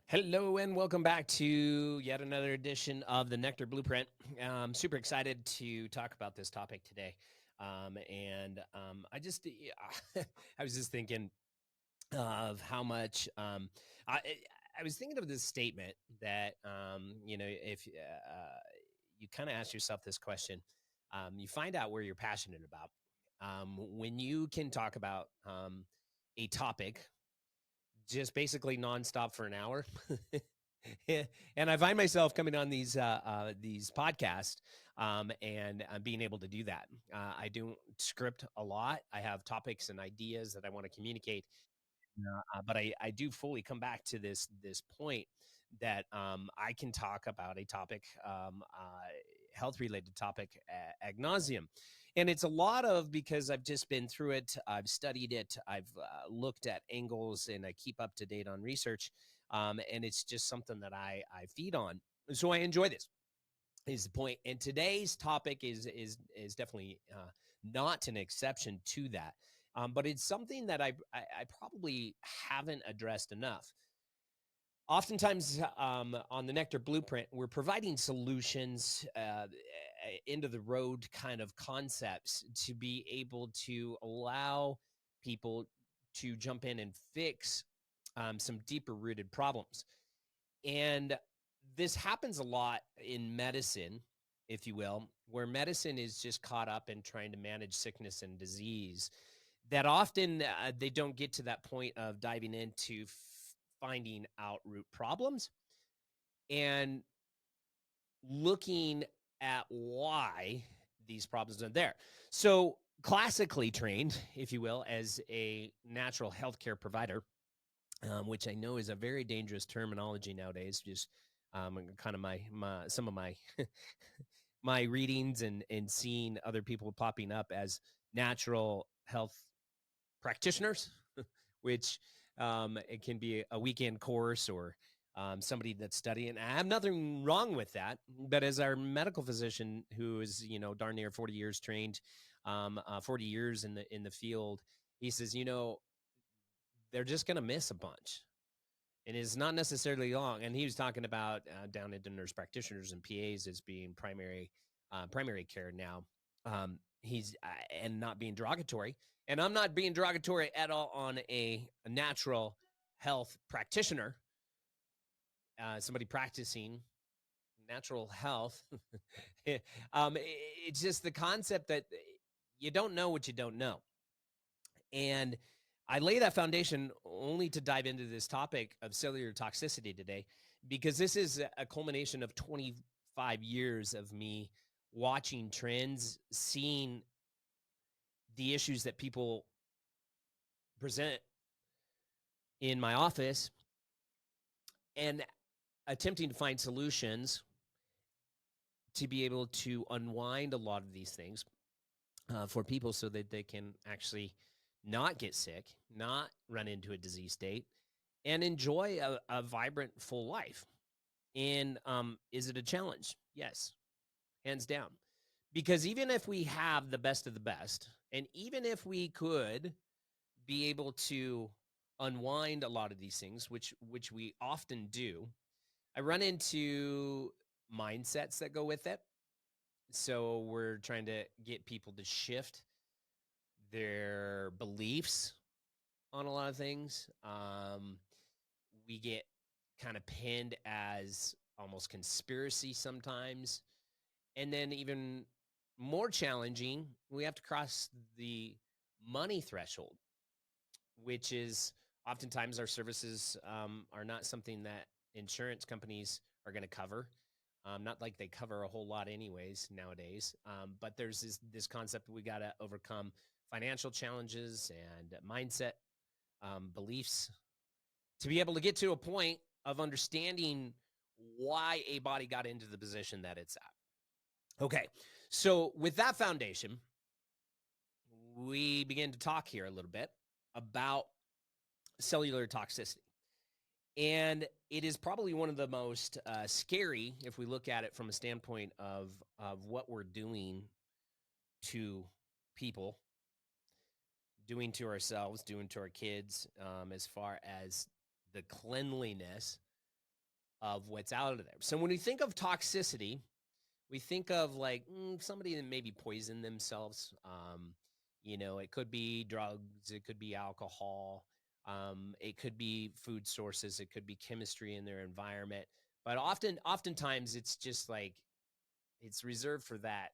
Hello and welcome back to yet another edition of the Nectar Blueprint. I'm super excited to talk about this topic today. I was just thinking of how much I was thinking of this statement that if you kind of ask yourself this question, you find out where you're passionate about. When you can talk about a topic just basically nonstop for an hour. And I find myself coming on these podcasts, and being able to do that. I don't script a lot. I have topics and ideas that I want to communicate, but I do fully come back to this point that I can talk about a topic, health related topic, agnosium, and it's a lot of because I've just been through it. I've studied it. I've looked at angles, and I keep up to date on research, and it's just something that I feed on. So I enjoy this is the point. And today's topic is definitely not an exception to that. But it's something that I probably haven't addressed enough. Oftentimes, on the Nectar Blueprint, we're providing solutions, into the road kind of concepts to be able to allow people to jump in and fix some deeper rooted problems. And this happens a lot in medicine, if you will, where medicine is just caught up in trying to manage sickness and disease. That often they don't get to that point of diving into finding out root problems and looking at why these problems are there. So, classically trained, if you will, as a natural healthcare provider, which I know is a very dangerous terminology nowadays. Just kind of my some of my my readings and seeing other people popping up as natural health practitioners, which it can be a weekend course or somebody that's studying. I have nothing wrong with that, but as our medical physician, who is darn near 40 years trained, 40 years in the field, he says, they're just going to miss a bunch and it's not necessarily long. And he was talking about down into nurse practitioners and PAs as being primary care now. He's and not being derogatory, and I'm not being derogatory at all on a natural health practitioner, somebody practicing natural health. It's just the concept that you don't know what you don't know. And I lay that foundation only to dive into this topic of cellular toxicity today, because this is a culmination of 25 years of me watching trends, seeing the issues that people present in my office, and attempting to find solutions to be able to unwind a lot of these things for people so that they can actually not get sick, not run into a disease state, and enjoy a vibrant, full life. And is it a challenge? Yes, hands down. Because even if we have the best of the best, and even if we could be able to unwind a lot of these things, which we often do, I run into mindsets that go with it. So we're trying to get people to shift their beliefs on a lot of things. We get kind of pinned as almost conspiracy sometimes. And then even more challenging, we have to cross the money threshold, which is oftentimes our services are not something that insurance companies are going to cover. Not like they cover a whole lot anyways nowadays. But there's this concept that we got to overcome financial challenges and mindset, beliefs, to be able to get to a point of understanding why a body got into the position that it's at. Okay, so with that foundation, we begin to talk here a little bit about cellular toxicity. And it is probably one of the most scary, if we look at it from a standpoint of what we're doing to people, doing to ourselves, doing to our kids, as far as the cleanliness of what's out of there. So when we think of toxicity, we think of like somebody that maybe poisoned themselves. It could be drugs, it could be alcohol, it could be food sources, it could be chemistry in their environment. But oftentimes it's just like it's reserved for that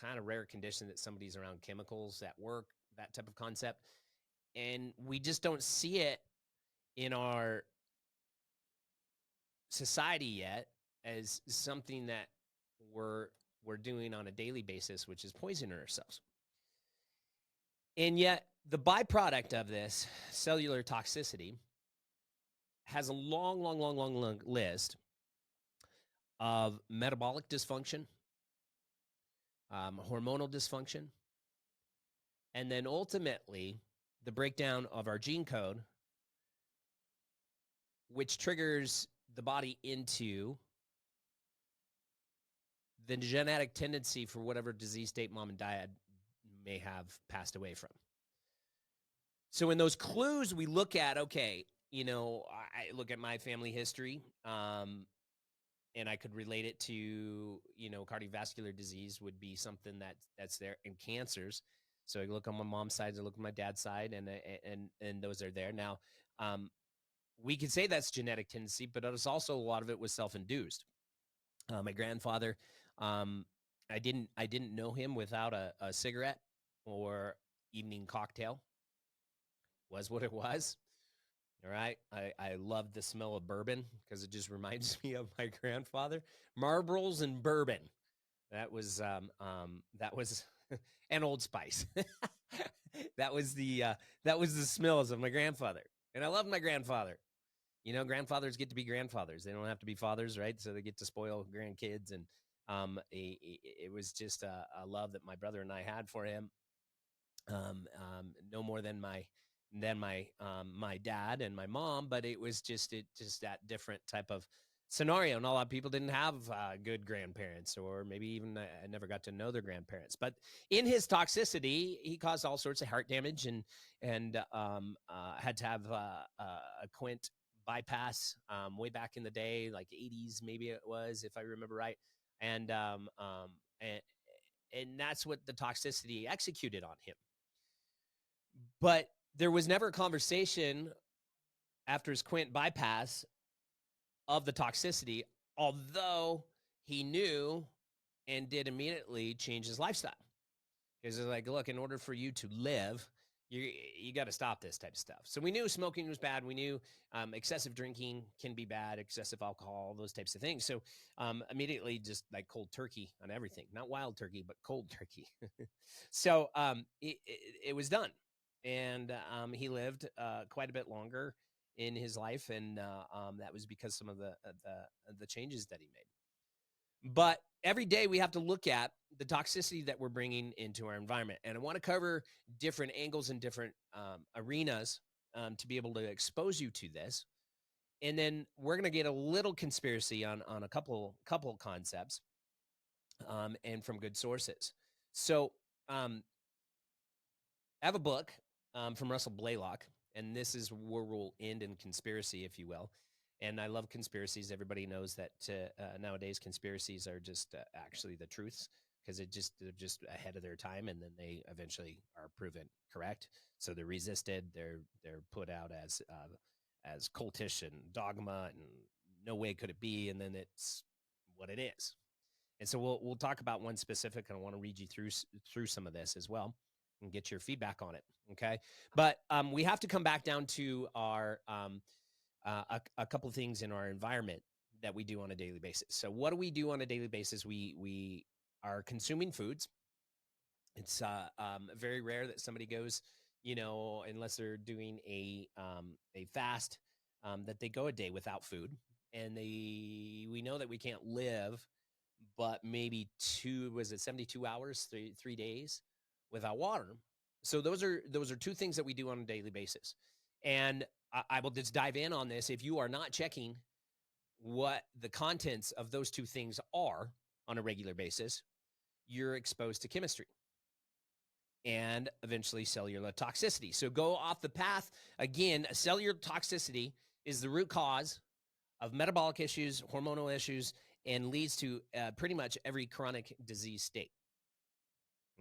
kind of rare condition that somebody's around chemicals at work, that type of concept. And we just don't see it in our society yet as something that we're doing on a daily basis, which is poisoning ourselves. And yet the byproduct of this cellular toxicity has a long list of metabolic dysfunction, hormonal dysfunction, and then ultimately the breakdown of our gene code, which triggers the body into the genetic tendency for whatever disease state mom and dad may have passed away from. So in those clues, we look at, okay, I look at my family history, and I could relate it to, cardiovascular disease would be something that's there, and cancers. So I look on my mom's side, I look on my dad's side, and those are there. Now, we could say that's genetic tendency, but it's also a lot of it was self-induced. My grandfather, I didn't know him without a cigarette or evening cocktail. Was what it was. All right. I love the smell of bourbon because it just reminds me of my grandfather. Marlboros and bourbon. That was and Old Spice. that was the smells of my grandfather. And I love my grandfather. Grandfathers get to be grandfathers. They don't have to be fathers, right? So they get to spoil grandkids. And it was just a love that my brother and I had for him. No more than my dad and my mom, but it was just that different type of scenario. And a lot of people didn't have good grandparents, or maybe even I never got to know their grandparents. But in his toxicity, he caused all sorts of heart damage and had to have a quint bypass way back in the day, like 80s, maybe it was, if I remember right. And that's what the toxicity executed on him. But there was never a conversation after his quint bypass of the toxicity, although he knew and did immediately change his lifestyle. Because it's like, look, in order for you to live, you got to stop this type of stuff. So we knew smoking was bad. We knew excessive drinking can be bad, excessive alcohol, those types of things. So immediately just like cold turkey on everything, not wild turkey, but cold turkey. So it was done. And he lived quite a bit longer in his life. And that was because some of the changes that he made. But every day we have to look at the toxicity that we're bringing into our environment. And I want to cover different angles and different arenas to be able to expose you to this. And then we're going to get a little conspiracy on a couple concepts and from good sources. So I have a book from Russell Blaylock, and this is where we'll end in conspiracy, if you will. And I love conspiracies. Everybody knows that nowadays conspiracies are just actually the truths, because they're just ahead of their time, and then they eventually are proven correct. So they're resisted. They're put out as cultish and dogma, and no way could it be. And then it's what it is. And so we'll talk about one specific, and I want to read you through some of this as well and get your feedback on it. Okay, but we have to come back down to our a couple of things in our environment that we do on a daily basis. So what do we do on a daily basis? We are consuming foods. It's very rare that somebody goes, unless they're doing a fast, that they go a day without food. And we know that we can't live, but maybe 72 hours, three days without water. So those are two things that we do on a daily basis. And I will just dive in on this. If you are not checking what the contents of those two things are on a regular basis, you're exposed to chemistry and eventually cellular toxicity. So go off the path. Again, cellular toxicity is the root cause of metabolic issues, hormonal issues, and leads to pretty much every chronic disease state.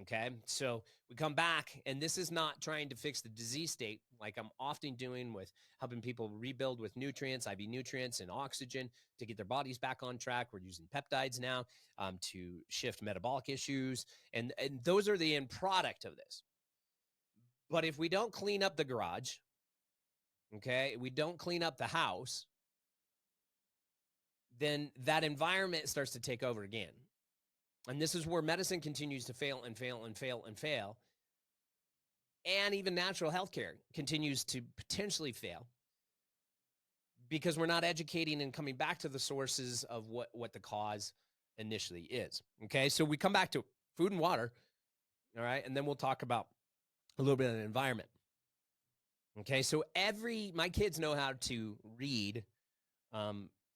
Okay. So we come back, and this is not trying to fix the disease state like I'm often doing with helping people rebuild with nutrients, IV nutrients, and oxygen to get their bodies back on track. We're using peptides now to shift metabolic issues. And those are the end product of this. But if we don't clean up the garage, okay, we don't clean up the house, then that environment starts to take over again. And this is where medicine continues to fail and fail and fail and fail. And even natural healthcare continues to potentially fail because we're not educating and coming back to the sources of what the cause initially is. Okay, so we come back to food and water, all right, and then we'll talk about a little bit of the environment. Okay, so my kids know how to read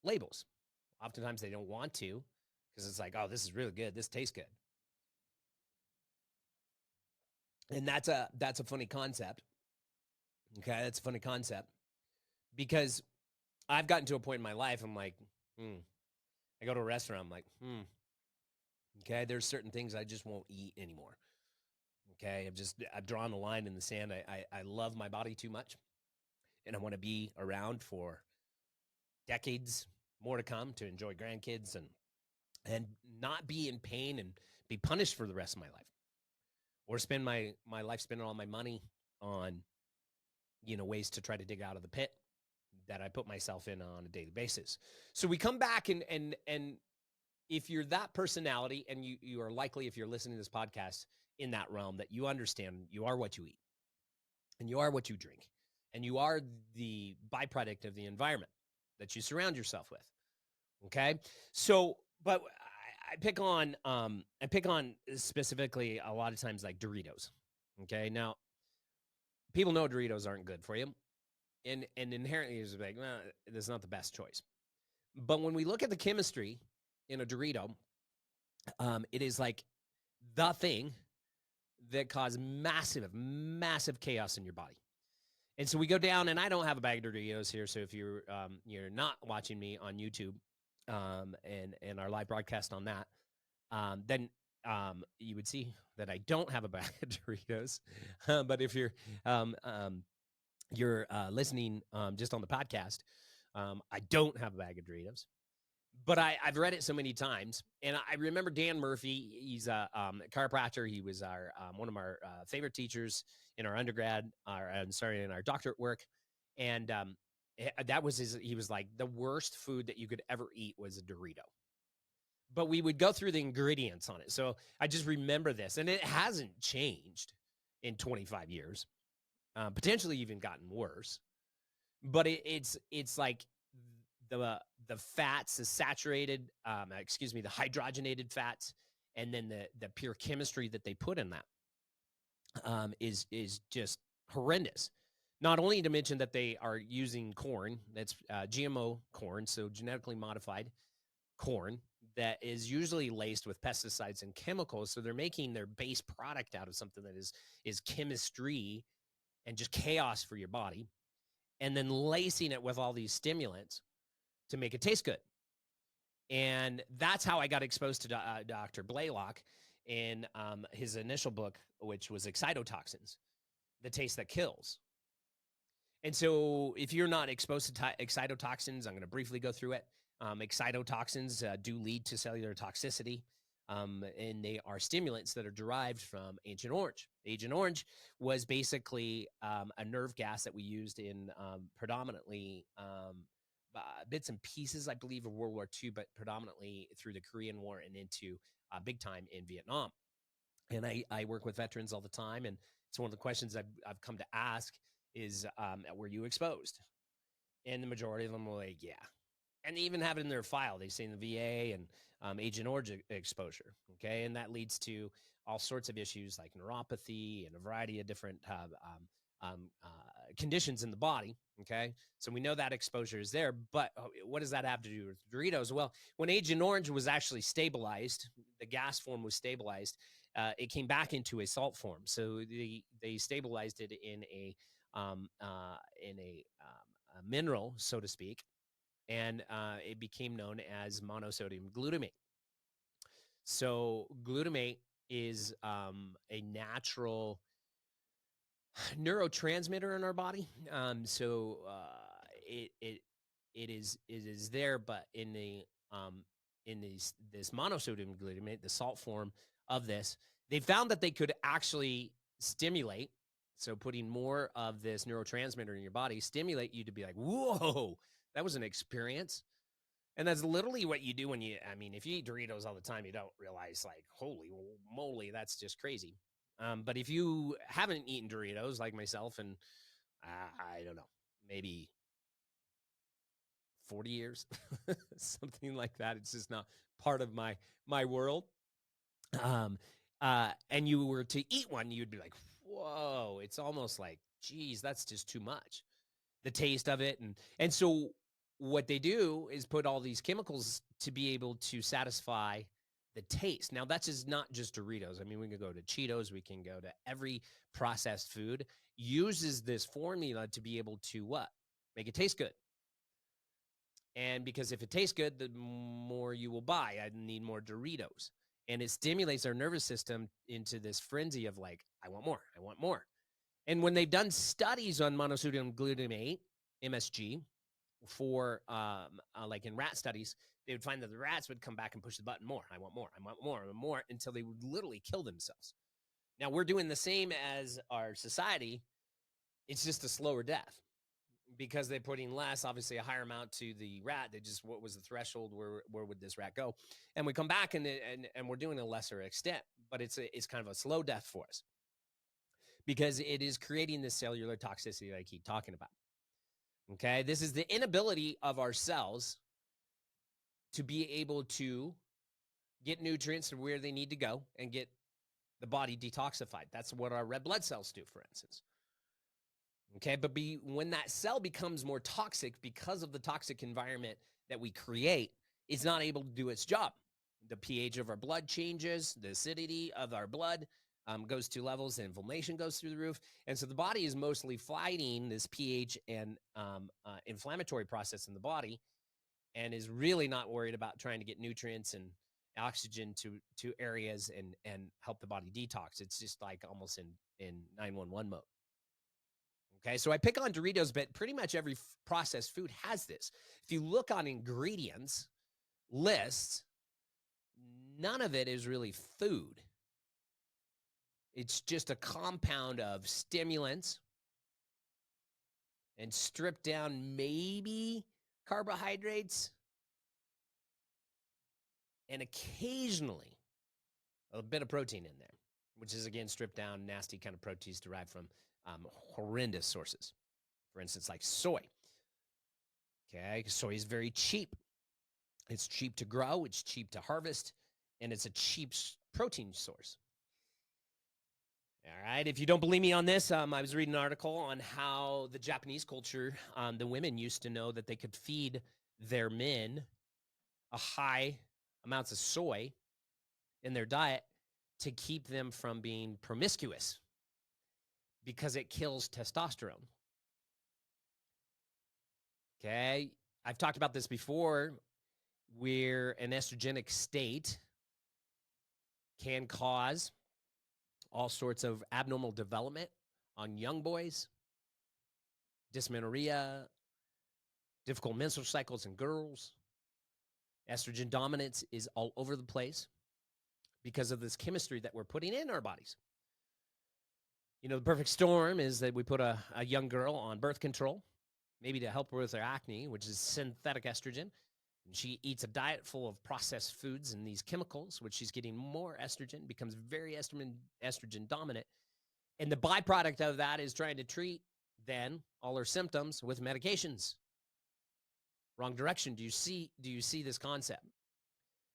labels. Oftentimes they don't want to because it's like, oh, this is really good. This tastes good. And that's a funny concept. Okay, that's a funny concept because I've gotten to a point in my life, I'm like, I go to a restaurant, I'm like, okay, there's certain things I just won't eat anymore. Okay, I've drawn a line in the sand. I love my body too much, and I want to be around for decades more to come to enjoy grandkids and not be in pain and be punished for the rest of my life, or spend my life spending all my money on ways to try to dig out of the pit that I put myself in on a daily basis. So we come back and if you're that personality, and you are likely, if you're listening to this podcast, in that realm, that you understand you are what you eat and you are what you drink and you are the byproduct of the environment that you surround yourself with. Okay. So, but I pick on specifically a lot of times like Doritos. Okay. Now people know Doritos aren't good for you. And inherently it's like, well, that's not the best choice. But when we look at the chemistry in a Dorito, it is like the thing that cause massive chaos in your body. And so we go down, and I don't have a bag of Doritos here. So if you're not watching me on YouTube and our live broadcast on that, then you would see that I don't have a bag of Doritos. But if you're listening just on the podcast, I don't have a bag of Doritos. But I've read it so many times, and I remember Dan Murphy. He's a chiropractor. He was our one of our favorite teachers in our undergrad, in our doctorate work, and that was his. He was like, the worst food that you could ever eat was a Dorito. But we would go through the ingredients on it, so I just remember this, and it hasn't changed in 25 years. Potentially even gotten worse, but it's like the fats, the saturated, the hydrogenated fats, and then the pure chemistry that they put in that is just horrendous. Not only to mention that they are using corn that's GMO corn, so genetically modified corn that is usually laced with pesticides and chemicals. So they're making their base product out of something that is chemistry and just chaos for your body, and then lacing it with all these stimulants to make it taste good. And that's how I got exposed to Dr. Blaylock in his initial book, which was Excitotoxins, The Taste That Kills. And so if you're not exposed to excitotoxins, I'm going to briefly go through it. Excitotoxins do lead to cellular toxicity, and they are stimulants that are derived from Agent Orange. Agent Orange was basically a nerve gas that we used in predominantly bits and pieces, I believe, of World War II, but predominantly through the Korean War and into big time in Vietnam. And I work with veterans all the time, and it's one of the questions I've come to ask is, were you exposed? And the majority of them were like, yeah. And they even have it in their file. They say in the VA and Agent Orange exposure. Okay. And that leads to all sorts of issues like neuropathy and a variety of different conditions in the body. Okay. So we know that exposure is there, but what does that have to do with Doritos? Well, when Agent Orange was actually stabilized, the gas form was stabilized, it came back into a salt form. So they stabilized it in a mineral, so to speak, and it became known as monosodium glutamate. So glutamate is a natural neurotransmitter in our body. It is there, but in this monosodium glutamate, the salt form of this, they found that they could actually stimulate. So putting more of this neurotransmitter in your body stimulate you to be like, whoa, that was an experience. And that's literally what you do when if you eat Doritos all the time, you don't realize, like, holy moly, that's just crazy. But if you haven't eaten Doritos like myself, and I don't know, maybe 40 years, something like that, it's just not part of my world. And you were to eat one, you'd be like, whoa, it's almost like, geez, that's just too much. The taste of it. And so what they do is put all these chemicals to be able to satisfy the taste. Now, that's just not just Doritos. I mean, we can go to Cheetos, we can go to every processed food, uses this formula to be able to what? Make it taste good. And because if it tastes good, the more you will buy. I need more Doritos. And it stimulates our nervous system into this frenzy of like, I want more, I want more. And when they've done studies on monosodium glutamate, MSG, for like in rat studies, they would find that the rats would come back and push the button more. I want more, I want more, I want more, until they would literally kill themselves. Now we're doing the same as our society. It's just a slower death because they're putting less, obviously a higher amount to the rat. They just, what was the threshold? Where would this rat go? And we come back and we're doing a lesser extent, but it's kind of a slow death for us, because it is creating this cellular toxicity that I keep talking about. Okay, this is the inability of our cells to be able to get nutrients to where they need to go and get the body detoxified. That's what our red blood cells do, for instance. Okay, but when that cell becomes more toxic because of the toxic environment that we create, it's not able to do its job. The pH of our blood changes, the acidity of our blood goes to levels, and inflammation goes through the roof. And so the body is mostly fighting this pH and inflammatory process in the body, and is really not worried about trying to get nutrients and oxygen to areas and help the body detox. It's just like almost in 911 mode. Okay, so I pick on Doritos, but pretty much every processed food has this. If you look on ingredients lists, none of it is really food. It's just a compound of stimulants and stripped down maybe carbohydrates and occasionally a bit of protein in there, which is, again, stripped down, nasty kind of proteins derived from horrendous sources. For instance, like soy. Okay, soy is very cheap. It's cheap to grow, it's cheap to harvest, and it's a cheap protein source. All right. If you don't believe me on this, I was reading an article on how the Japanese culture, the women used to know that they could feed their men a high amounts of soy in their diet to keep them from being promiscuous, because it kills testosterone. Okay. I've talked about this before, where an estrogenic state can cause all sorts of abnormal development on young boys, dysmenorrhea, difficult menstrual cycles in girls. Estrogen dominance is all over the place because of this chemistry that we're putting in our bodies. You know, the perfect storm is that we put a young girl on birth control, maybe to help her with her acne, which is synthetic estrogen. And she eats a diet full of processed foods and these chemicals, which she's getting more estrogen, becomes very estrogen dominant. And the byproduct of that is trying to treat then all her symptoms with medications. Wrong direction. Do you see this concept?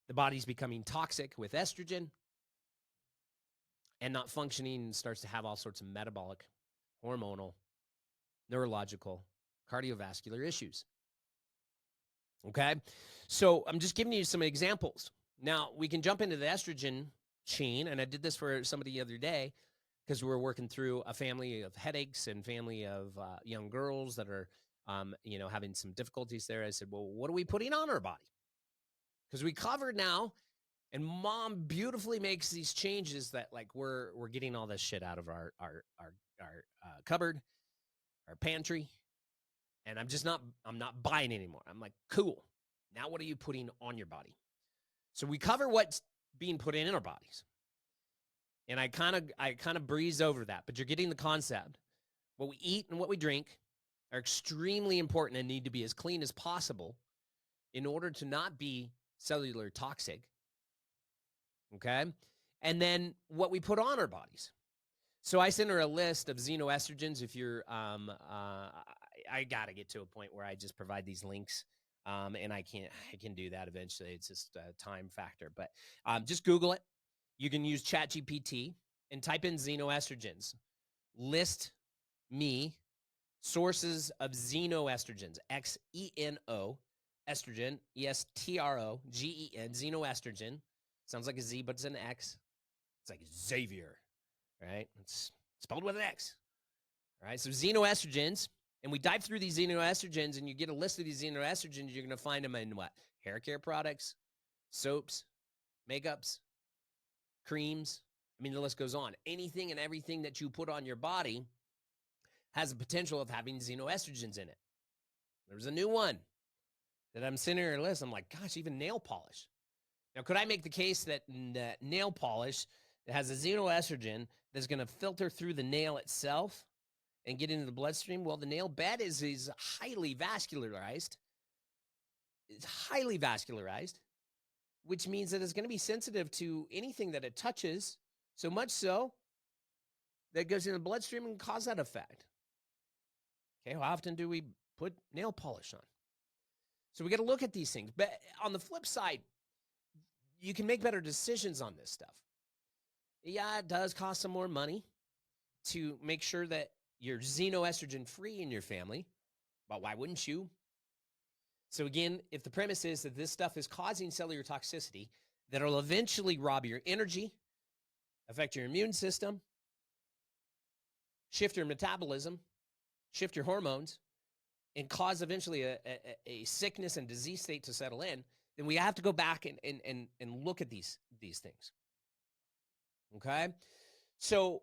The body's becoming toxic with estrogen and not functioning, and starts to have all sorts of metabolic, hormonal, neurological, cardiovascular issues. Okay, so I'm just giving you some examples. Now, we can jump into the estrogen chain, and I did this for somebody the other day because we were working through a family of headaches and family of young girls that are having some difficulties there. I said, well, what are we putting on our body? Because we covered now, and mom beautifully makes these changes that like we're getting all this shit out of our cupboard, our pantry, and I'm not buying anymore. I'm like, cool. Now what are you putting on your body? So we cover what's being put in our bodies. And I kind of breeze over that, but you're getting the concept. What we eat and what we drink are extremely important and need to be as clean as possible in order to not be cellular toxic. Okay? And then what we put on our bodies. So I sent her a list of xenoestrogens. If you're, I got to get to a point where I just provide these links. And I can do that eventually. It's just a time factor, but just Google it. You can use ChatGPT and type in xenoestrogens. List me sources of xenoestrogens, Xeno, estrogen, ESTROGEN, xenoestrogen. Sounds like a Z, but it's an X. It's like Xavier, right? It's spelled with an X. All right, so xenoestrogens, and we dive through these xenoestrogens, and you get a list of these xenoestrogens. You're going to find them in what? Hair care products, soaps, makeups, creams. I mean, the list goes on. Anything and everything that you put on your body has a potential of having xenoestrogens in it. There's a new one that I'm sitting here on a list. I'm like, gosh, even nail polish. Now, could I make the case that nail polish that has a xenoestrogen that's going to filter through the nail itself and get into the bloodstream? Well, the nail bed is highly vascularized. It's highly vascularized, which means that it's going to be sensitive to anything that it touches, so much so that it goes in the bloodstream and cause that effect. Okay, how often do we put nail polish on? So we got to look at these things. But on the flip side, you can make better decisions on this stuff. Yeah, it does cost some more money to make sure that you're xenoestrogen free in your family, but why wouldn't you? So again, if the premise is that this stuff is causing cellular toxicity, that'll eventually rob your energy, affect your immune system, shift your metabolism, shift your hormones, and cause eventually a sickness and disease state to settle in, then we have to go back and look at these things. Okay? So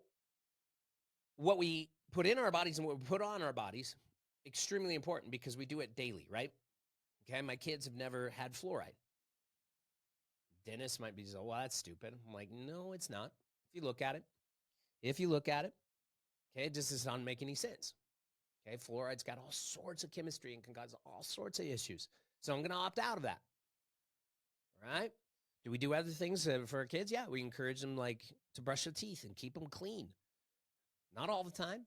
what we put in our bodies and what we put on our bodies, extremely important because we do it daily, right? Okay, my kids have never had fluoride. Dennis might be so, well, that's stupid. I'm like, no, it's not. If you look at it, okay, it just doesn't make any sense. Okay, fluoride's got all sorts of chemistry and can cause all sorts of issues. So I'm going to opt out of that. All right? Do we do other things for our kids? Yeah, we encourage them like to brush their teeth and keep them clean. Not all the time,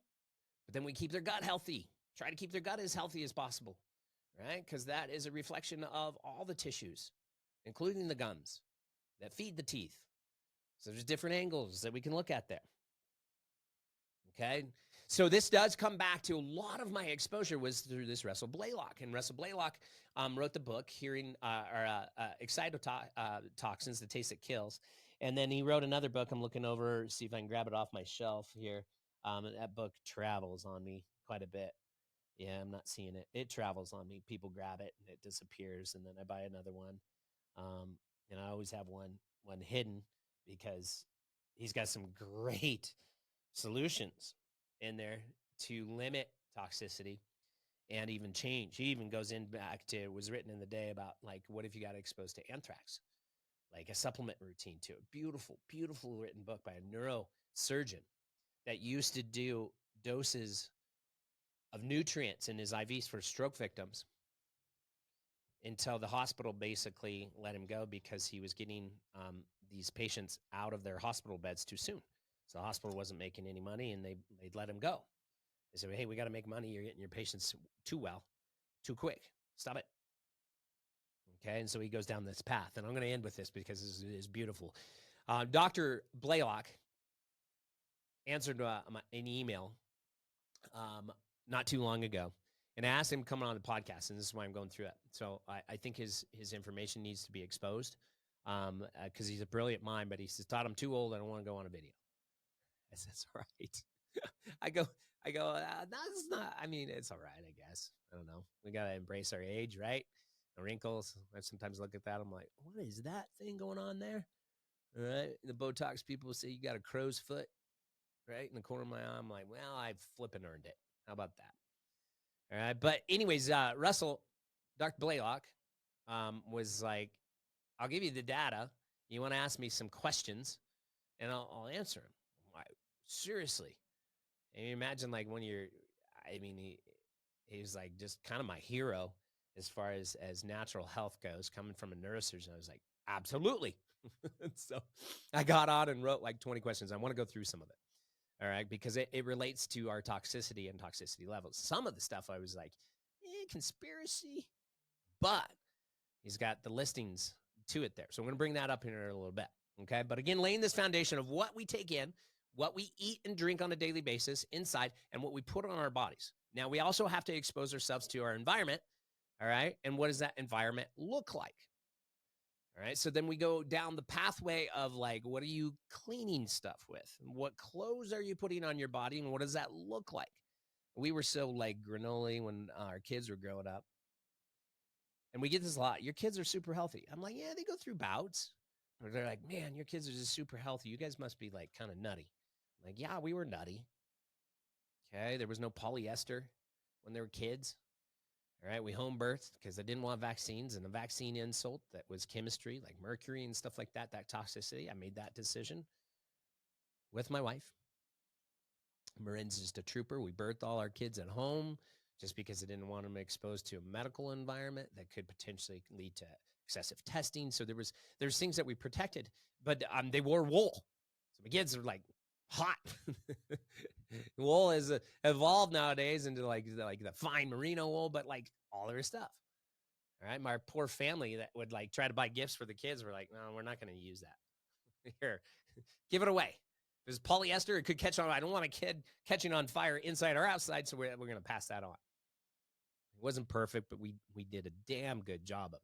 but then we keep their gut healthy. Try to keep their gut as healthy as possible, right? Because that is a reflection of all the tissues, including the gums that feed the teeth. So there's different angles that we can look at there. Okay, so this does come back to a lot of my exposure was through this Russell Blaylock, and Russell Blaylock wrote the book Excitotoxins, The Taste That Kills, and then he wrote another book. I'm looking over, see if I can grab it off my shelf here. That book travels on me quite a bit. Yeah, I'm not seeing it. It travels on me. People grab it and it disappears, and then I buy another one. And I always have one hidden because he's got some great solutions in there to limit toxicity and even change. He even goes in back to, it was written in the day about like, what if you got exposed to anthrax? Like a supplement routine to it. Beautiful, beautiful written book by a neurosurgeon that used to do doses of nutrients in his IVs for stroke victims until the hospital basically let him go because he was getting these patients out of their hospital beds too soon. So the hospital wasn't making any money, and they'd let him go. They said, hey, we got to make money. You're getting your patients too well, too quick. Stop it. Okay, and so he goes down this path. And I'm going to end with this because this is beautiful. Dr. Blaylock answered an email not too long ago, and I asked him to come on the podcast, and this is why I'm going through it. So I think his information needs to be exposed because he's a brilliant mind, but he says, Todd, I'm too old. I don't want to go on a video. I said, that's all right. I go, that's not, I mean, it's all right, I guess. I don't know. We got to embrace our age, right? The wrinkles. I sometimes look at that. I'm like, what is that thing going on there? All right. The Botox people say you got a crow's foot right in the corner of my eye. I'm like, well, I flipping earned it. How about that? All right. But anyways, Russell, Dr. Blaylock was like, I'll give you the data. You want to ask me some questions and I'll answer them. I'm like, seriously. And you imagine like when you're, I mean, he was like just kind of my hero as far as natural health goes, coming from a neurosurgeon. I was like, absolutely. So I got on and wrote like 20 questions. I want to go through some of it. All right. Because it relates to our toxicity and toxicity levels. Some of the stuff I was like, conspiracy, but he's got the listings to it there. So I'm going to bring that up here in a little bit. Okay. But again, laying this foundation of what we take in, what we eat and drink on a daily basis inside, and what we put on our bodies. Now, we also have to expose ourselves to our environment. All right. And what does that environment look like? All right. So then we go down the pathway of like, what are you cleaning stuff with? What clothes are you putting on your body? And what does that look like? We were so like granola when our kids were growing up. And we get this a lot. Your kids are super healthy. I'm like, yeah, they go through bouts. Or they're like, man, your kids are just super healthy. You guys must be like kind of nutty. I'm like, yeah, we were nutty. Okay. There was no polyester when they were kids. All right. We home birthed because I didn't want vaccines, and the vaccine insult that was chemistry, like mercury and stuff like that, that toxicity. I made that decision with my wife. Marin's just a trooper. We birthed all our kids at home just because I didn't want them exposed to a medical environment that could potentially lead to excessive testing. So there's things that we protected, but they wore wool. So my kids are like hot. Wool has evolved nowadays into like the fine merino wool, but like all their stuff. All right. My poor family that would like try to buy gifts for the kids were like, no, we're not going to use that. Here, give it away. If it's polyester, it could catch on. I don't want a kid catching on fire inside or outside, so we're going to pass that on. It wasn't perfect, but we did a damn good job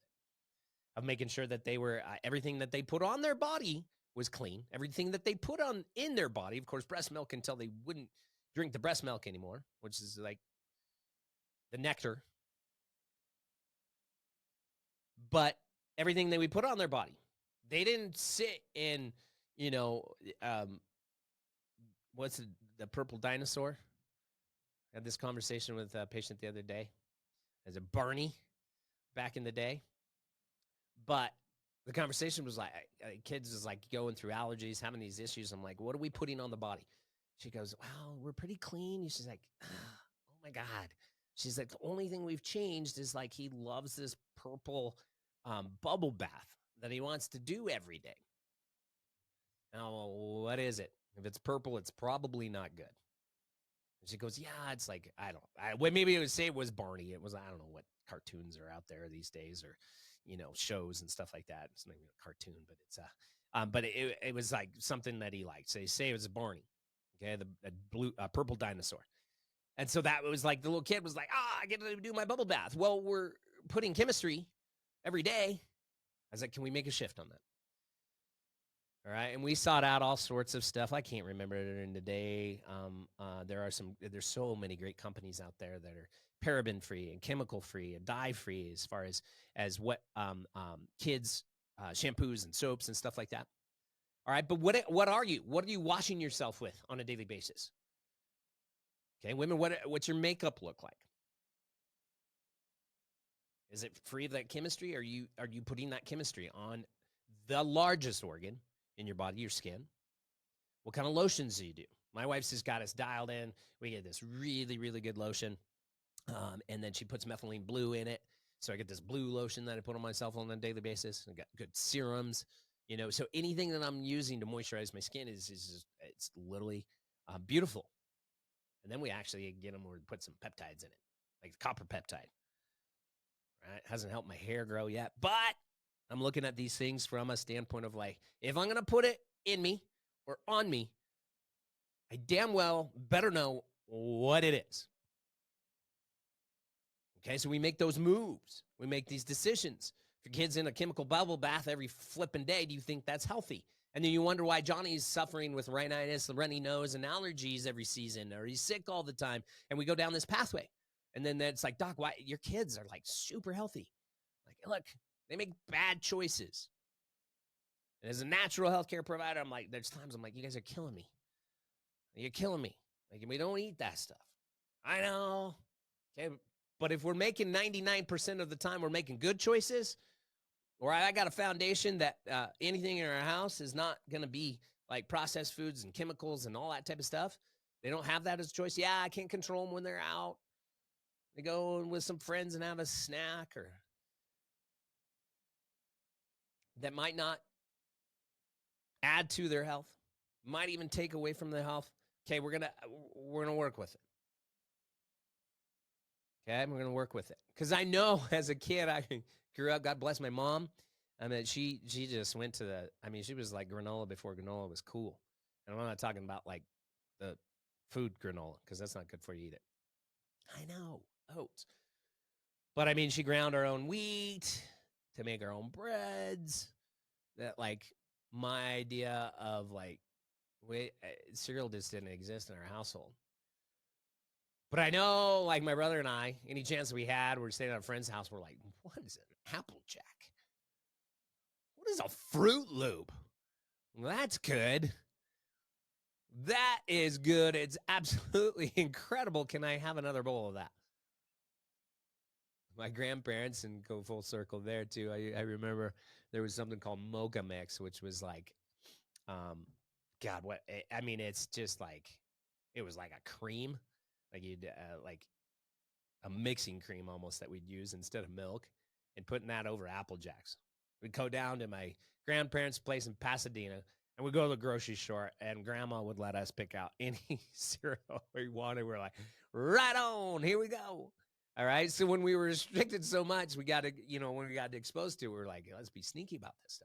of making sure that they were everything that they put on their body was clean. Everything that they put on in their body, of course, breast milk until they wouldn't drink the breast milk anymore, which is like the nectar. But everything that we put on their body, they didn't sit in, what's the purple dinosaur? I had this conversation with a patient the other day. As a Barney back in the day. But the conversation was like, kids is like going through allergies, having these issues. I'm like, what are we putting on the body? She goes, well, we're pretty clean. She's like, oh my God. She's like, the only thing we've changed is like he loves this purple bubble bath that he wants to do every day. Now, what is it? If it's purple, it's probably not good. And she goes, yeah, it's like, maybe it would say it was Barney. It was, I don't know what cartoons are out there these days, or, shows and stuff like that. It's not even a cartoon, but it's but it was like something that he liked. So they say it was Barney. Okay. The purple dinosaur. And so that was like, the little kid was like, I get to do my bubble bath. Well, we're putting chemistry every day. I was like, can we make a shift on that? All right. And we sought out all sorts of stuff. I can't remember it in the day. There's so many great companies out there that are paraben free and chemical free and dye free as far as what kids shampoos and soaps and stuff like that. All right. But what are you washing yourself with on a daily basis? Okay. Women, what's your makeup look like? Is it free of that chemistry? Are you putting that chemistry on the largest organ in your body, your skin? What kind of lotions do you do? My wife's just got us dialed in. We get this really, really good lotion. And then she puts methylene blue in it. So I get this blue lotion that I put on myself on a daily basis. I got good serums, so anything that I'm using to moisturize my skin is it's literally beautiful. And then we actually get them where we put some peptides in it, like the copper peptide. Right? Hasn't helped my hair grow yet, but I'm looking at these things from a standpoint of like, if I'm going to put it in me or on me, I damn well better know what it is. Okay, so we make those moves. We make these decisions. If your kid's in a chemical bubble bath every flipping day, do you think that's healthy? And then you wonder why Johnny's suffering with rhinitis, runny nose, and allergies every season, or he's sick all the time. And we go down this pathway. And then it's like, Doc, why your kids are like super healthy? Like, look, they make bad choices. And as a natural healthcare provider, I'm like, there's times I'm like, you guys are killing me. You're killing me. Like, we don't eat that stuff. I know. Okay. But if we're making 99% of the time, we're making good choices, or I got a foundation that anything in our house is not going to be like processed foods and chemicals and all that type of stuff. They don't have that as a choice. Yeah, I can't control them when they're out. They go with some friends and have a snack, or that might not add to their health, might even take away from their health. Okay, we're gonna work with it. Okay, we're gonna work with it, because I know as a kid I grew up. God bless my mom. I mean, she just went to the. I mean, she was like granola before granola was cool, and I'm not talking about like the food granola, because that's not good for you either. I know, oats, but I mean, she ground her own wheat to make her own breads. That, like, my idea of like, cereal just didn't exist in our household. But I know, like, my brother and I, any chance we had, we're staying at a friend's house, we're like, what is an Applejack? What is a Fruit Loop? Well, that's good. That is good. It's absolutely incredible. Can I have another bowl of that? My grandparents, and go full circle there too. I remember there was something called Mocha Mix, which was like, God, what? I mean, it's just like, it was like a cream, like you'd like a mixing cream almost that we'd use instead of milk, and putting that over Apple Jacks. We'd go down to my grandparents' place in Pasadena, and we'd go to the grocery store, and Grandma would let us pick out any cereal we wanted. We're like, right on, here we go. All right. So when we were restricted so much, we got to, when we got exposed to it, we were like, let's be sneaky about this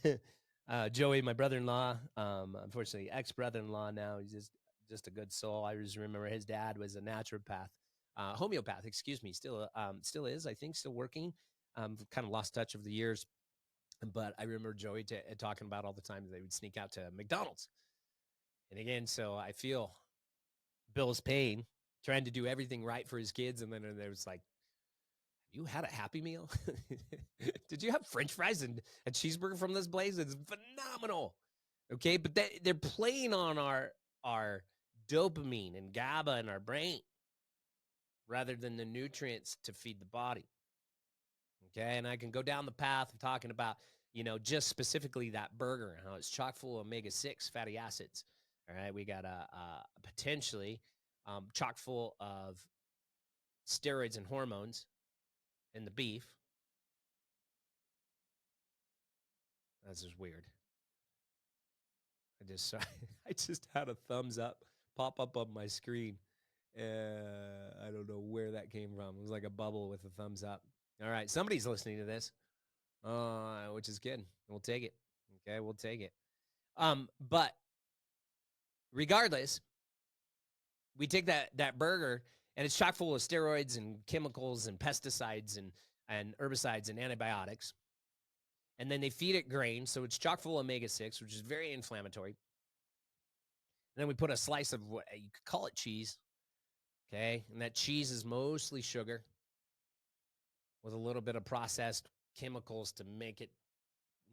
stuff. Joey, my brother-in-law, unfortunately, ex-brother-in-law now, he's just a good soul. I just remember his dad was a naturopath, homeopath, excuse me, still is, I think, still working. Kind of lost touch over the years, but I remember Joey talking about all the time they would sneak out to McDonald's. And again, so I feel Bill's pain, trying to do everything right for his kids, and then there was like, you had a Happy Meal? Did you have French fries and a cheeseburger from this place? It's phenomenal. Okay, but they're playing on our dopamine and GABA in our brain rather than the nutrients to feed the body. Okay, and I can go down the path of talking about, just specifically that burger and how it's chock full of omega-6 fatty acids. All right, we got a potentially chock full of steroids and hormones in the beef. That's just weird. I just had a thumbs up pop up on my screen. I don't know where that came from. It was like a bubble with a thumbs up. All right, somebody's listening to this, which is good. We'll take it. Okay, we'll take it. But regardless, we take that burger, and it's chock full of steroids and chemicals and pesticides and herbicides and antibiotics. And then they feed it grain, so it's chock full of omega-6, which is very inflammatory. And then we put a slice of what you could call it cheese, okay? And that cheese is mostly sugar with a little bit of processed chemicals to make it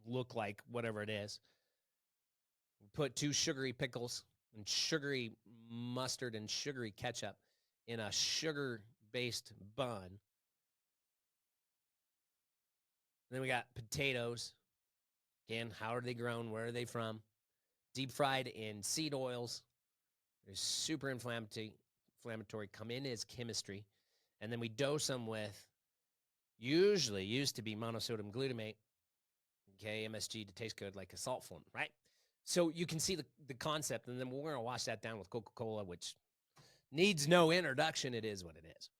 look like whatever it is. We put 2 sugary pickles and sugary mustard and sugary ketchup in a sugar-based bun. Then we got potatoes. Again, how are they grown? Where are they from? Deep fried in seed oils. They're super inflammatory, come in as chemistry. And then we dose them with, usually used to be monosodium glutamate, okay, MSG to taste good, like a salt form, right? So you can see the concept, and then we're going to wash that down with Coca-Cola, which needs no introduction. It is what it is.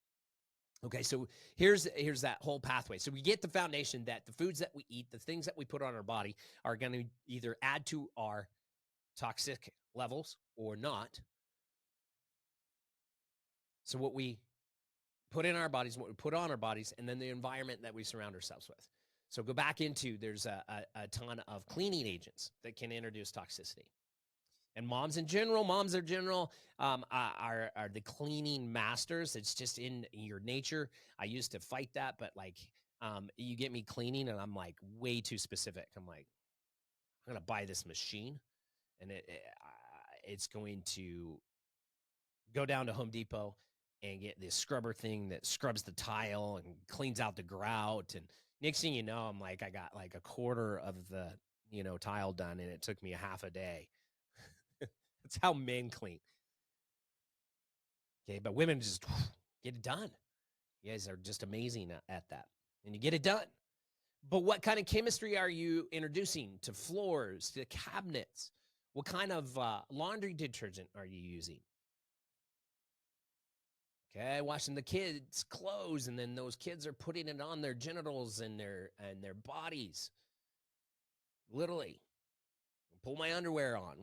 Okay, so here's that whole pathway. So we get the foundation that the foods that we eat, the things that we put on our body, are going to either add to our toxic levels or not. So what we put in our bodies, what we put on our bodies, and then the environment that we surround ourselves with. So go back into, there's a ton of cleaning agents that can introduce toxicity. And moms are the cleaning masters. It's just in your nature. I used to fight that, but like, you get me cleaning and I'm like way too specific. I'm like, I'm going to buy this machine and it's going to go down to Home Depot and get this scrubber thing that scrubs the tile and cleans out the grout. And next thing you know, I'm like, I got like a quarter of the, tile done and it took me a half a day. That's how men clean. Okay. But women just get it done. You guys are just amazing at that and you get it done. But what kind of chemistry are you introducing to floors, to cabinets? What kind of laundry detergent are you using? Okay, washing the kids' clothes, and then those kids are putting it on their genitals and their bodies. Literally, pull my underwear on.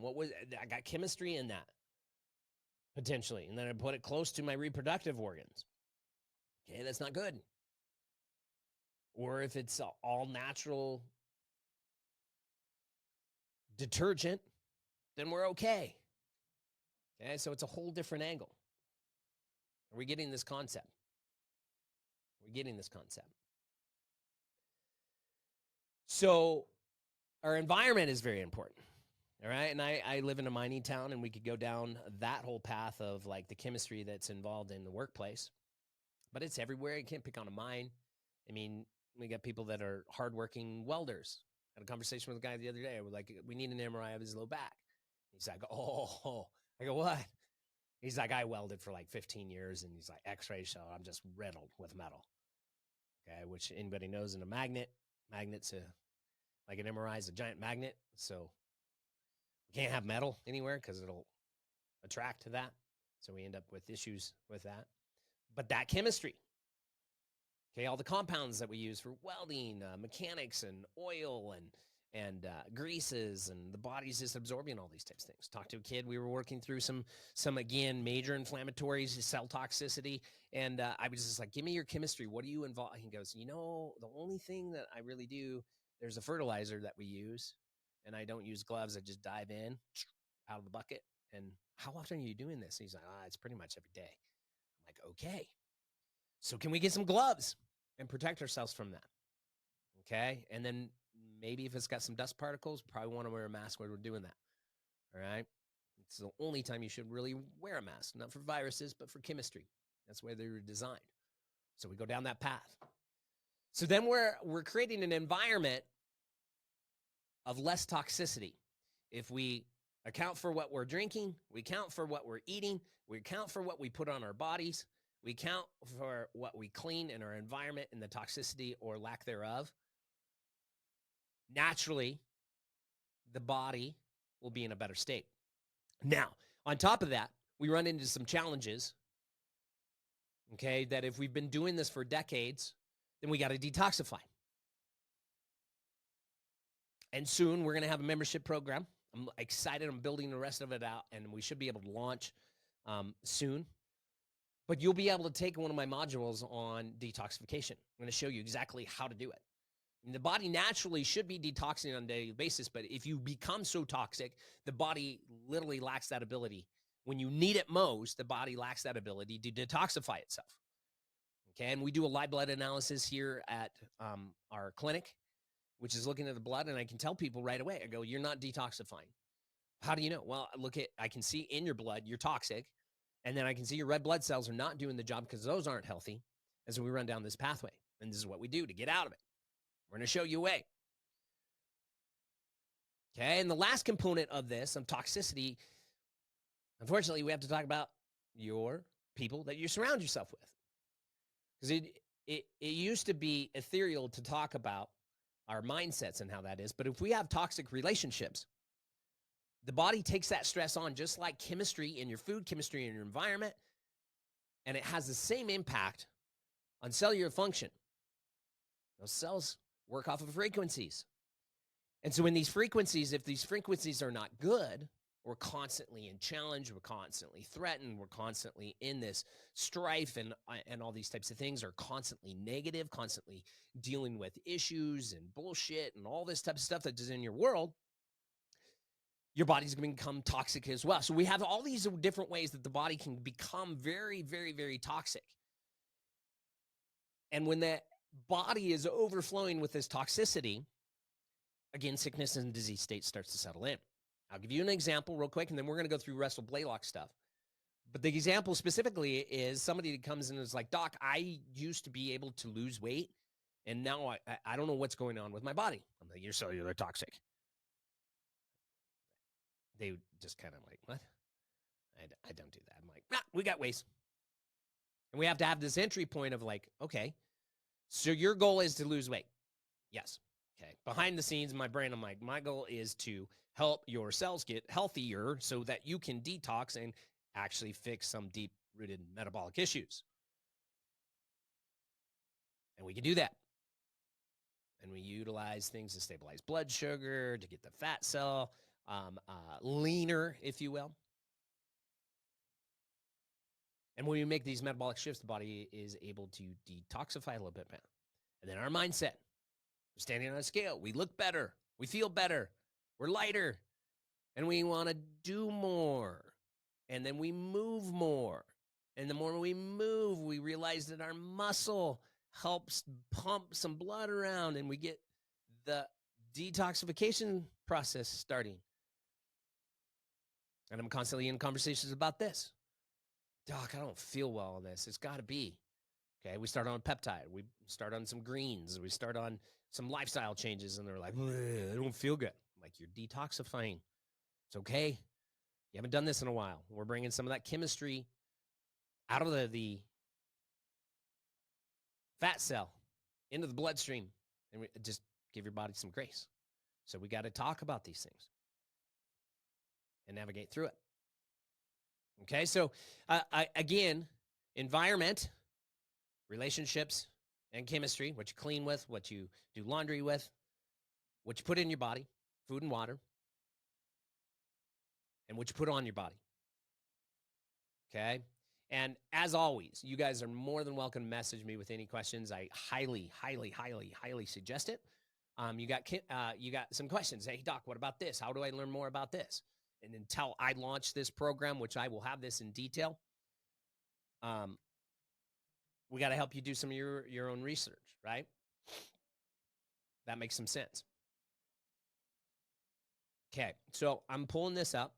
I got chemistry in that potentially, and then I put it close to my reproductive organs. Okay, that's not good. Or if it's all natural detergent, then we're okay. Okay, so it's a whole different angle. Are we getting this concept? We're getting this concept. So our environment is very important. All right. And I live in a mining town and we could go down that whole path of like the chemistry that's involved in the workplace, but it's everywhere. You can't pick on a mine. I mean, we got people that are hardworking welders. I had a conversation with a guy the other day. We're like, we need an MRI of his low back. He's like, oh, I go, what? He's like, I welded for like 15 years and he's like x-ray, so I'm just riddled with metal. Okay. Which anybody knows in a magnet's like an MRI is a giant magnet. So we can't have metal anywhere because it'll attract to that. So we end up with issues with that. But that chemistry, okay, all the compounds that we use for welding, mechanics and oil and greases, and the body's just absorbing all these types of things. Talked to a kid. We were working through some again, major inflammatories, cell toxicity. And I was just like, give me your chemistry. What do you involve? He goes, the only thing that I really do, there's a fertilizer that we use, and I don't use gloves. I just dive in out of the bucket. And how often are you doing this? And he's like, it's pretty much every day. I'm like, okay. So can we get some gloves and protect ourselves from that? Okay. And then maybe if it's got some dust particles, probably want to wear a mask when we're doing that. All right. It's the only time you should really wear a mask, not for viruses, but for chemistry. That's where they were designed. So we go down that path. So then we're creating an environment of less toxicity. If we account for what we're drinking, we account for what we're eating, we account for what we put on our bodies, we account for what we clean in our environment and the toxicity or lack thereof, naturally, the body will be in a better state. Now, on top of that, we run into some challenges, okay, that if we've been doing this for decades, then we got to detoxify. And soon we're going to have a membership program. I'm excited. I'm building the rest of it out, and we should be able to launch soon. But you'll be able to take one of my modules on detoxification. I'm going to show you exactly how to do it. I mean, the body naturally should be detoxing on a daily basis, but if you become so toxic, the body literally lacks that ability. When you need it most, the body lacks that ability to detoxify itself. Okay, and we do a live blood analysis here at our clinic, which is looking at the blood, and I can tell people right away. I go, you're not detoxifying. How do you know? Well, I can see in your blood you're toxic, and then I can see your red blood cells are not doing the job because those aren't healthy. And so we run down this pathway, and this is what we do to get out of it. We're going to show you a way. Okay, and the last component of this, of toxicity, unfortunately, we have to talk about your people that you surround yourself with. Because it used to be ethereal to talk about our mindsets and how that is. But if we have toxic relationships, the body takes that stress on, just like chemistry in your food, chemistry in your environment, and it has the same impact on cellular function. Those cells work off of frequencies. And so when these frequencies, if these frequencies are not good, We're constantly in challenge. We're constantly threatened. We're constantly in this strife, and all these types of things are constantly negative, constantly dealing with issues and bullshit and all this type of stuff that is in your world. Your body's going to become toxic as well. So we have all these different ways that the body can become very, very, very toxic. And when that body is overflowing with this toxicity, again, sickness and disease state starts to settle in. I'll give you an example real quick, and then we're going to go through Russell Blaylock stuff. But the example specifically is somebody that comes in and is like, Doc, I used to be able to lose weight, and now I don't know what's going on with my body. I'm like, you're cellular toxic. They just kind of like, what? I don't do that. I'm like, we got ways. And we have to have this entry point of like, okay, so your goal is to lose weight. Yes. Okay. Behind the scenes, in my brain, I'm like, my goal is to help your cells get healthier so that you can detox and actually fix some deep-rooted metabolic issues. And we can do that. And we utilize things to stabilize blood sugar, to get the fat cell leaner, if you will. And when we make these metabolic shifts, the body is able to detoxify a little bit better. And then our mindset, we're standing on a scale. We look better. We feel better. We're lighter. And we want to do more. And then we move more. And the more we move, we realize that our muscle helps pump some blood around, and we get the detoxification process starting. And I'm constantly in conversations about this. Doc, I don't feel well on this. It's got to be. Okay, we start on a peptide. We start on some greens. We start on some lifestyle changes, and they're like, I don't feel good. I'm like, you're detoxifying. It's okay. You haven't done this in a while. We're bringing some of that chemistry out of the fat cell into the bloodstream, and we just give your body some grace. So we got to talk about these things and navigate through it. Okay, so again, environment, relationships, and chemistry, what you clean with, what you do laundry with, what you put in your body, food and water, and what you put on your body. Okay? And as always, you guys are more than welcome to message me with any questions. I highly, highly, highly, highly suggest it. You got some questions. Hey, Doc, what about this? How do I learn more about this? And until I launch this program, which I will have this in detail, we got to help you do some of your own research, right? That makes some sense. Okay, so I'm pulling this up.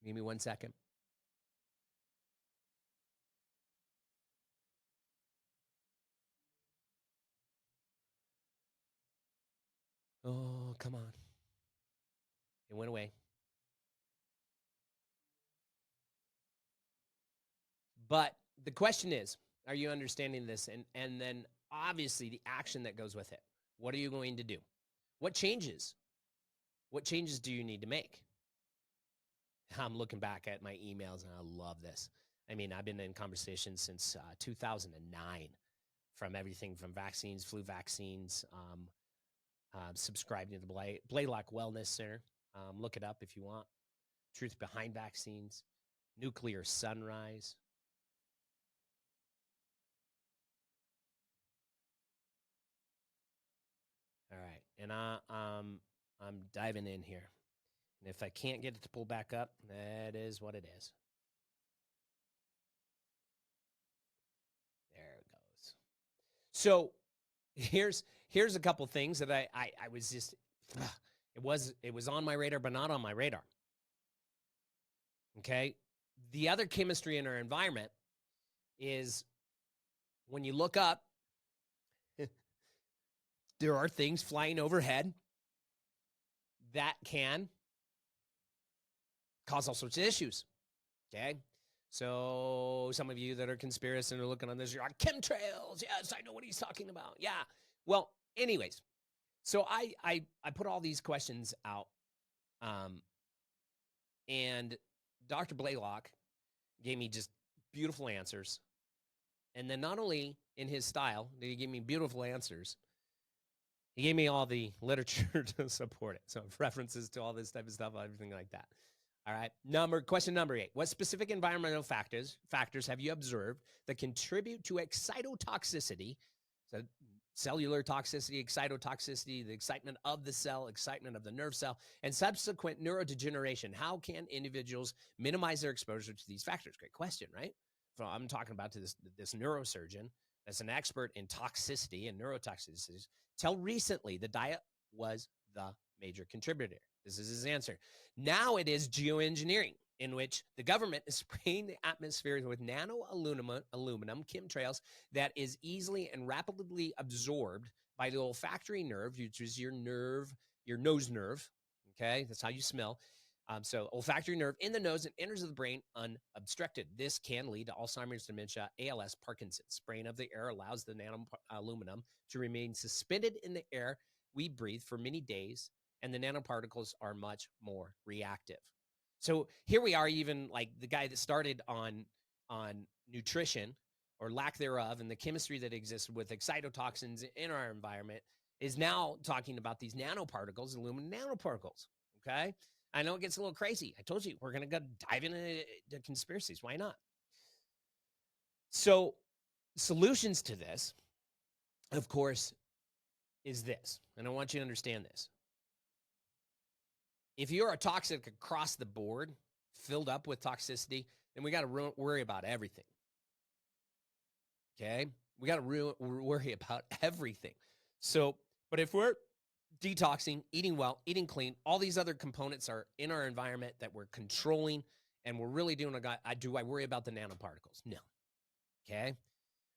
Give me 1 second. Oh, come on. It went away. But the question is, are you understanding this? And then obviously the action that goes with it. What are you going to do? What changes? What changes do you need to make? I'm looking back at my emails and I love this. I mean, I've been in conversations since 2009, from everything from vaccines, flu vaccines, subscribing to the Blaylock Wellness Center. Look it up if you want. Truth Behind Vaccines, Nuclear Sunrise. All right, and I'm diving in here. And if I can't get it to pull back up, that is what it is. There it goes. So here's a couple things that I was just, it was on my radar, but not on my radar. Okay. The other chemistry in our environment is when you look up, there are things flying overhead that can cause all sorts of issues. Okay. So some of you that are conspiracists and are looking on this, you're like, chemtrails. Yes, I know what he's talking about. Yeah. Well, anyways, so I put all these questions out, and Dr. Blaylock gave me just beautiful answers. And then not only in his style did he give me beautiful answers, He gave me all the literature to support it. So references to all this type of stuff, everything like that. All right. Question number 8. What specific environmental factors have you observed that contribute to excitotoxicity? So cellular toxicity, excitotoxicity, the excitement of the cell, excitement of the nerve cell, and subsequent neurodegeneration. How can individuals minimize their exposure to these factors? Great question, right? So I'm talking about to this neurosurgeon that's an expert in toxicity and neurotoxicities. Till recently, the diet was the major contributor. This is his answer. Now it is geoengineering, in which the government is spraying the atmosphere with aluminum chemtrails that is easily and rapidly absorbed by the olfactory nerve, which is your nose nerve. Okay, that's how you smell. So olfactory nerve in the nose and enters the brain unobstructed. This can lead to Alzheimer's, dementia, ALS, Parkinson's. Spraying of the air allows the aluminum to remain suspended in the air we breathe for many days, and the nanoparticles are much more reactive. So here we are, even like the guy that started on nutrition or lack thereof and the chemistry that exists with excitotoxins in our environment is now talking about these nanoparticles, aluminum nanoparticles. Okay. I know it gets a little crazy. I told you we're going to go dive into the conspiracies. Why not? So solutions to this, of course, is this. And I want you to understand this. If you're a toxic across the board, filled up with toxicity, then we got to worry about everything. Okay? We got to worry about everything. So, but if we're detoxing, eating well, eating clean, all these other components are in our environment that we're controlling, and we're really doing do I worry about the nanoparticles? No. Okay?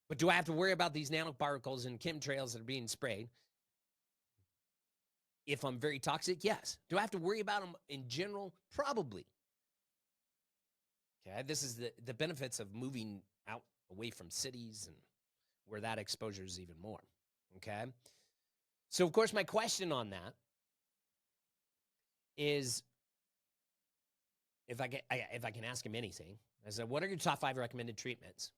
But do I have to worry about these nanoparticles and chemtrails that are being sprayed? If I'm very toxic, yes. Do I have to worry about them in general? Probably. Okay, this is the benefits of moving out away from cities and where that exposure is even more. Okay. So, of course, my question on that is if I can ask him anything, I said, what are your top 5 recommended treatments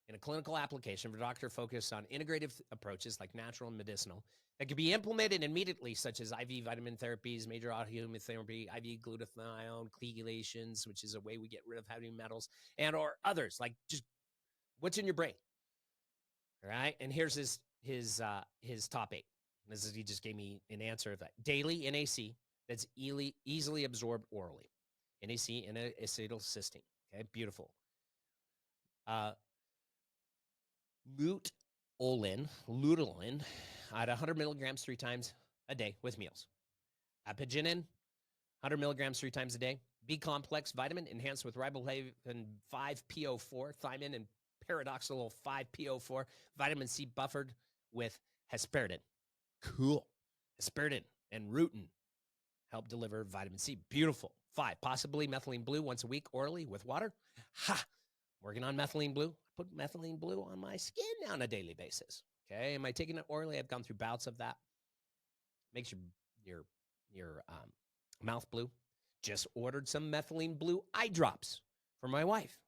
in a clinical application for a doctor focused on integrative approaches like natural and medicinal that could be implemented immediately, such as IV vitamin therapies, major autoimmune therapy, IV glutathione, chelations, which is a way we get rid of heavy metals, and or others, like just what's in your brain. All right. And here's his top 8. This is, he just gave me an answer of that. Daily NAC that's easily absorbed orally. NAC, N-acetylcysteine. Okay, beautiful. Luteolin at 100 milligrams 3 times a day with meals. Apigenin, 100 milligrams 3 times a day. B-complex vitamin enhanced with riboflavin 5-PO4, thiamine and paradoxal 5-PO4, vitamin C buffered with hesperidin. Cool. Hesperidin and rutin help deliver vitamin C. Beautiful. 5, possibly methylene blue once a week orally with water. Ha! Working on methylene blue. I put methylene blue on my skin now on a daily basis. Okay. Am I taking it orally? I've gone through bouts of that. Makes your mouth blue. Just ordered some methylene blue eye drops for my wife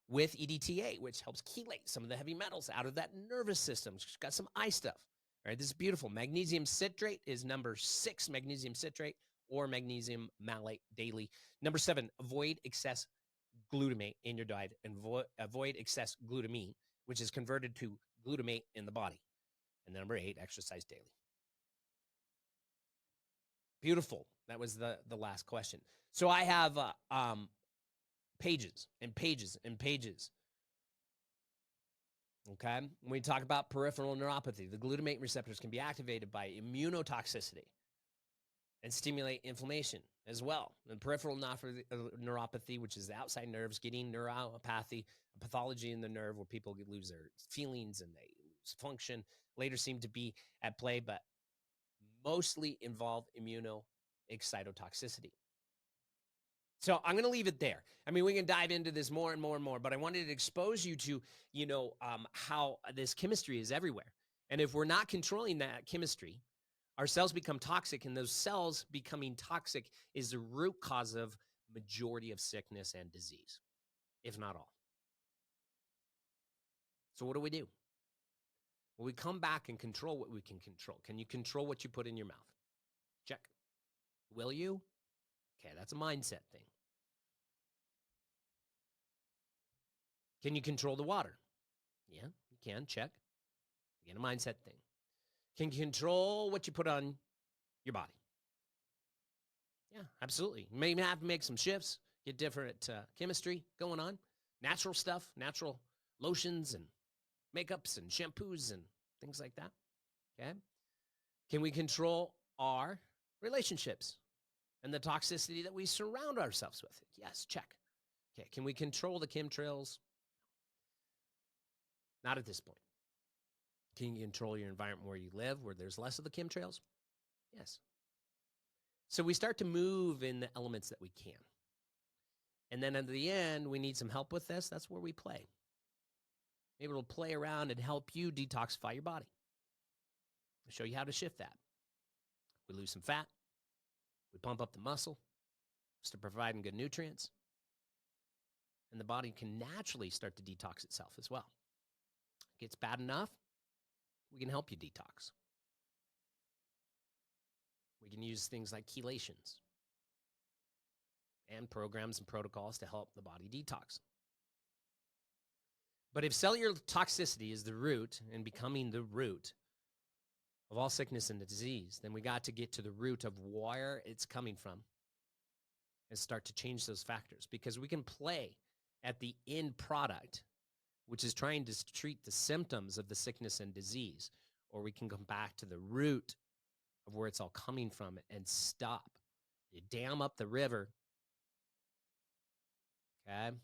with EDTA, which helps chelate some of the heavy metals out of that nervous system. She's got some eye stuff. All right, this is beautiful. Magnesium citrate is number 6, magnesium citrate or magnesium malate daily. Number 7, avoid excess glutamate in your diet and avoid excess glutamine, which is converted to glutamate in the body. And number 8, exercise daily. Beautiful. That was the last question. So I have pages and pages and pages. Okay. When we talk about peripheral neuropathy, the glutamate receptors can be activated by immunotoxicity and stimulate inflammation as well. And peripheral neuropathy, which is the outside nerves, getting neuropathy, a pathology in the nerve where people lose their feelings and they lose function, later seem to be at play, but mostly involve immunoexcitotoxicity. So I'm going to leave it there. I mean, we can dive into this more and more and more, but I wanted to expose you to, how this chemistry is everywhere. And if we're not controlling that chemistry, our cells become toxic, and those cells becoming toxic is the root cause of majority of sickness and disease, if not all. So what do we do? Well, we come back and control what we can control. Can you control what you put in your mouth? Check. Will you? Okay, that's a mindset thing. Can you control the water? Yeah, you can. Check. Again, a mindset thing. Can you control what you put on your body? Yeah, absolutely. You may have to make some shifts, get different chemistry going on, natural stuff, natural lotions and makeups and shampoos and things like that. Okay. Can we control our relationships and the toxicity that we surround ourselves with? Yes, check. Okay. Can we control the chemtrails? Not at this point. Can you control your environment where you live, where there's less of the chemtrails? Yes. So we start to move in the elements that we can. And then at the end, we need some help with this. That's where we play. Maybe it'll play around and help you detoxify your body. I'll show you how to shift that. We lose some fat. We pump up the muscle, start providing good nutrients. And the body can naturally start to detox itself as well. It gets bad enough, we can help you detox. We can use things like chelations and programs and protocols to help the body detox. But if cellular toxicity is the root and becoming the root of all sickness and disease, then we got to get to the root of where it's coming from and start to change those factors, because we can play at the end product, which is trying to treat the symptoms of the sickness and disease, or we can come back to the root of where it's all coming from and stop. You dam up the river, okay?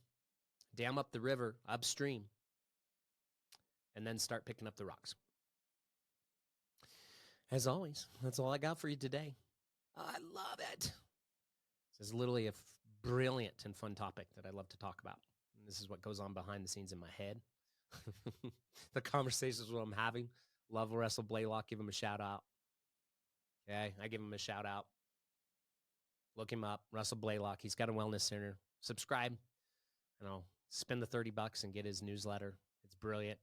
Dam up the river upstream, and then start picking up the rocks. As always, that's all I got for you today. I love it. This is literally a brilliant and fun topic that I love to talk about. And this is what goes on behind the scenes in my head. The conversations what I'm having. Love Russell Blaylock. Give him a shout out. Okay, I give him a shout out. Look him up, Russell Blaylock. He's got a wellness center. Subscribe. Spend the $30 and get his newsletter. It's brilliant.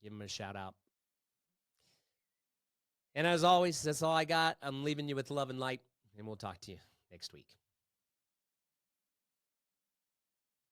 Give him a shout out. And as always, that's all I got. I'm leaving you with love and light, and we'll talk to you next week.